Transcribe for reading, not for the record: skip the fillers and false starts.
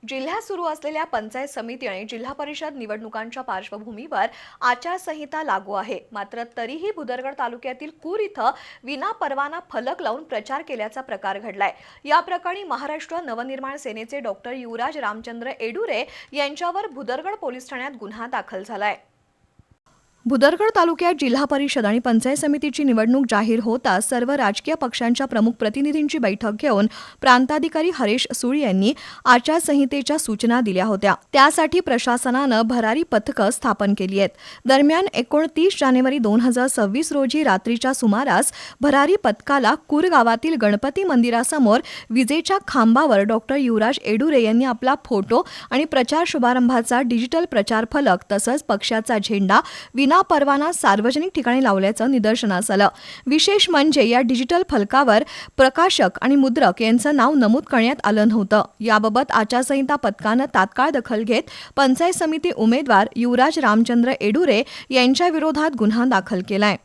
जिल्ह्यात सुरू असलेल्या पंचायत समिती आणि जिल्हा परिषद निवडणुकांच्या पार्श्वभूमीवर आचारसंहिता लागू आहे. मात्र तरीही भुदरगड तालुक्यातील कूर इथं विनापरवाना फलक लावून प्रचार केल्याचा प्रकार घडलाय. या प्रकरणी महाराष्ट्र नवनिर्माण सेनेचे डॉक्टर युवराज रामचंद्र एडुरे यांच्यावर भुदरगड पोलीस ठाण्यात गुन्हा दाखल झालाय. भुदरगड तालुक्यात जिल्हा परिषद आणि पंचायत समितीची निवडणूक जाहीर होताच सर्व राजकीय पक्षांच्या प्रमुख प्रतिनिधींची बैठक घेऊन प्रांताधिकारी हरेश सुळ यांनी आचारसंहितेच्या सूचना दिल्या होत्या. त्यासाठी प्रशासनानं भरारी पथकं स्थापन केली आहेत. दरम्यान 29 जानेवारी 2026 रोजी रात्रीच्या सुमारास भरारी पथकाला कूर गावातील गणपती मंदिरासमोर विजेच्या खांबावर डॉक्टर युवराज एडुरे यांनी आपला फोटो आणि प्रचार शुभारंभाचा डिजिटल प्रचार फलक तसंच पक्षाचा झेंडा परवाना सार्वजनिक ठिकाणी लावल्याचं निदर्शनास आलं. विशेष म्हणजे या डिजिटल फलकावर प्रकाशक आणि मुद्रक यांचं नाव नमूद करण्यात आलं नव्हतं. याबाबत आचारसंहिता पथकानं तात्काळ दखल घेत पंचायत समिती उमेदवार युवराज रामचंद्र एडुरे यांच्या विरोधात गुन्हा दाखल केलाय.